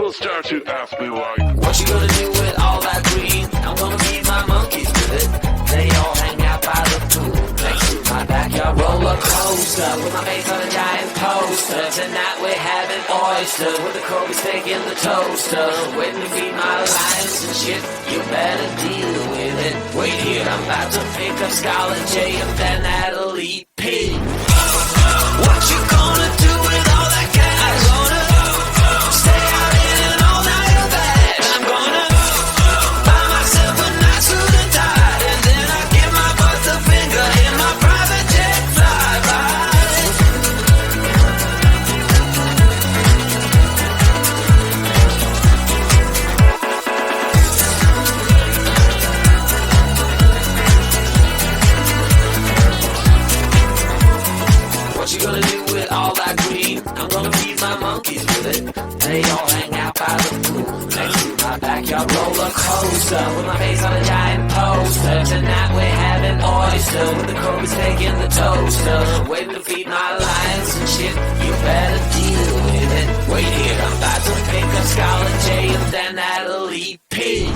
People start to ask me like, what you gonna do with all that green? I'm gonna feed my monkeys with it. They all hang out by the pool next to my backyard roller coaster with my face on a giant poster. Tonight we're having oysters with the Kobe steak in the toaster. Waiting to feed my lions and shit. You better deal with it. Wait here, I'm about to pick up Scarlett J and then Natalie P. What you gonna do with all that cash? Gonna stay out in an all-nighter bag. I'm gonna buy myself a nice suit and tie, and then I give my boss a finger in my private jet flyby. What you gonna do with all that green? I'm gonna feed my monkeys with it. They all hang out by the pool next to my backyard roller coaster with my face on a giant poster. Tonight we're having oysters with the Kobe steak in the toaster. Waiting to feed my lions and shit. You better deal with it. Wait here, I'm about to pick up Scarlett J and then Natalie P.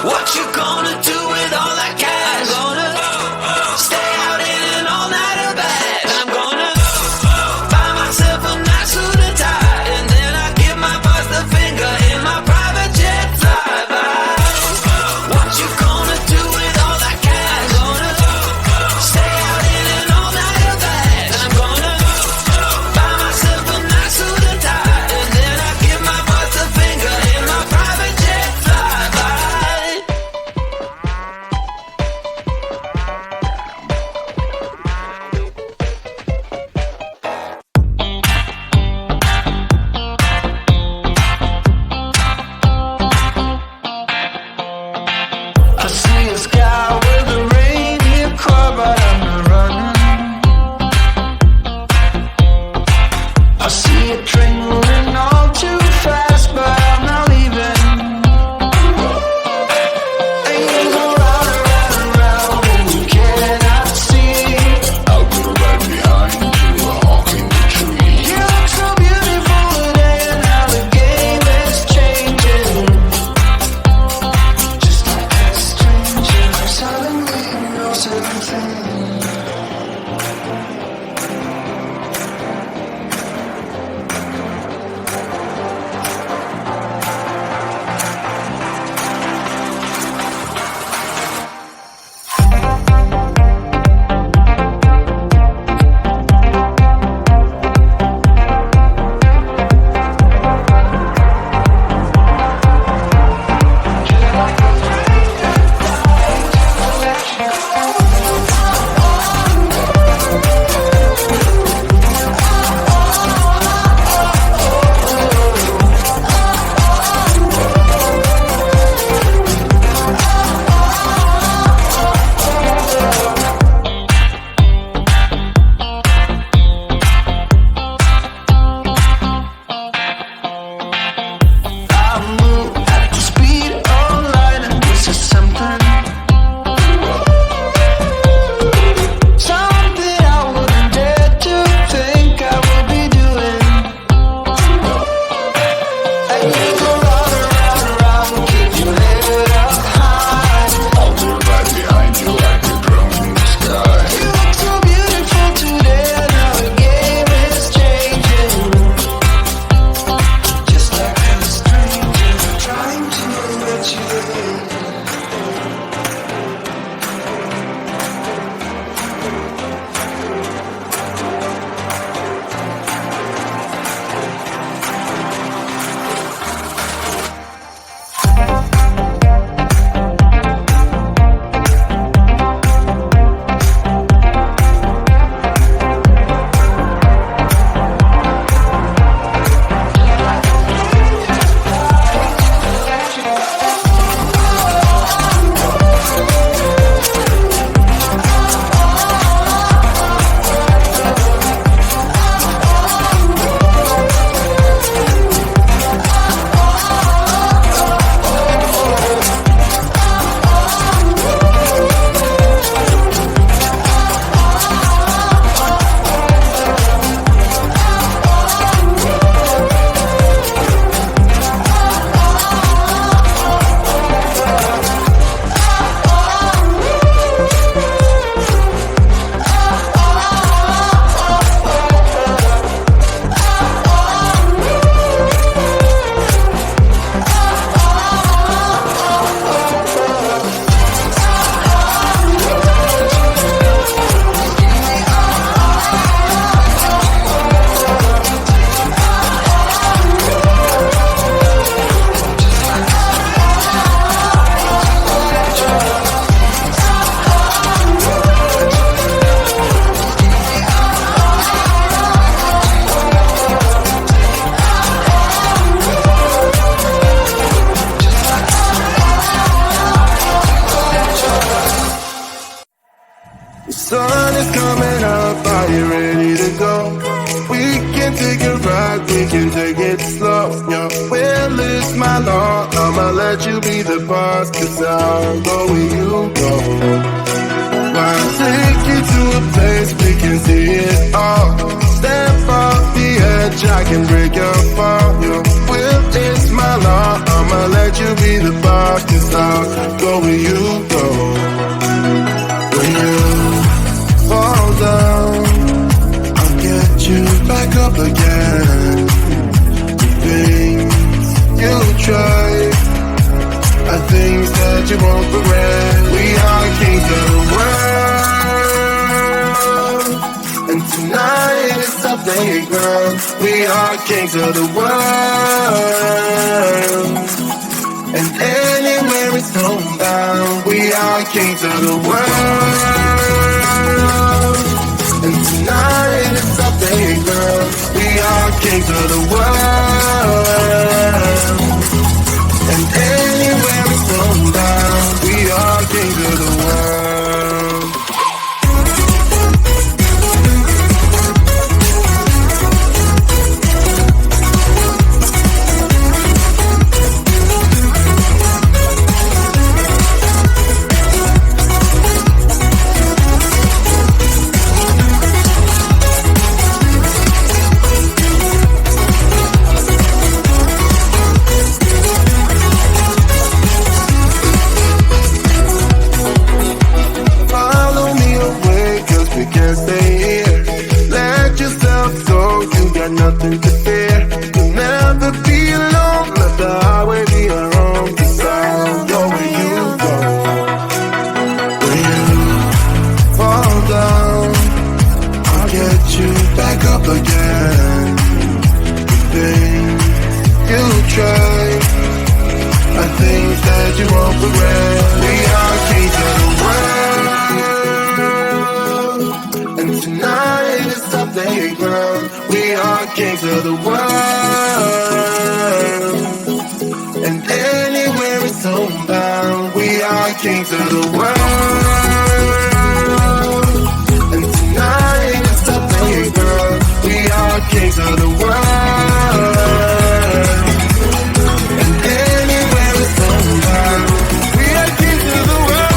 What you gonna do with all that cash? Gonna stay out in an all-nighter bag. I'm gonna buy myself a nice suit and tie, and then I give my boss the finger in my private jet flyby. What you gonna do with all that cash? Gonna stay out in an all-nighter bag. I'm gonna buy myself a nice it slow. Your will is my law. I'ma let you be the boss, 'cause I'll go where you go. I'll take you to a place we can see it all. Step off the edge, I can break your fall. Your will is my law. I'ma let you be the boss, 'cause I'll go where you go. When you fall down, I'll get you back up again. The things you try are things that you won't regret. We are kings of the world, and tonight is our playground. We are kings of the world, and anywhere it's homebound. We are kings of the world, and tonight is our playground. We are kings of the world, and anywhere it's homebound. We are kings of the world. Nothing to fear. You'll never be alone. Let the highway be your home, 'cause I'll go where you go. When you fall down, I'll get you back up again. The things you try are things that you won't regret. We are kings of the world, and tonight is our playground. We are kings of the world, and anywhere it's homebound. We are kings of the world, and tonight is our playground. We are kings of the world, and anywhere it's homebound. We are kings of the world.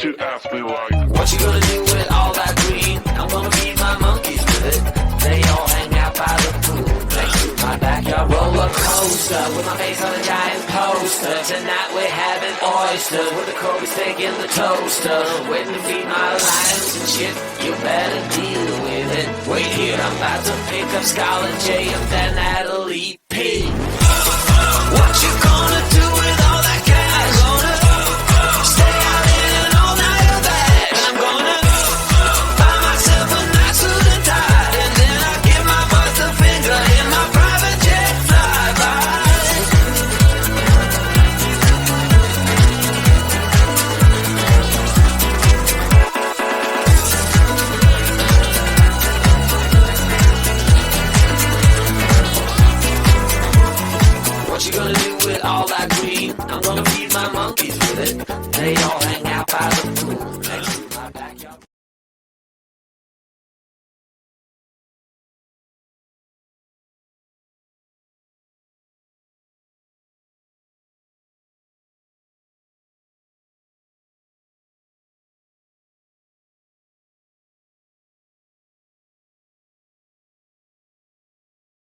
To ask me like, what you gonna do with all that green? I'm gonna feed my monkeys with it. They all hang out by the pool next to my backyard roller coaster with my face on a giant poster. Tonight we're having oysters with the Kobe steak in the toaster. Waiting to feed my lions and shit. You better deal with it. Wait here, I'm about to pick up Scarlett J and then Natalie P. What you gonna do with all that cash? Stay out in an all-nighter bag. I'm gonna buy myself a nice suit and tie, and then I'll give my boss the finger in my private jet flyby. What you gonna do with all that green? I'm gonna feed my monkeys with it. They all hang out by the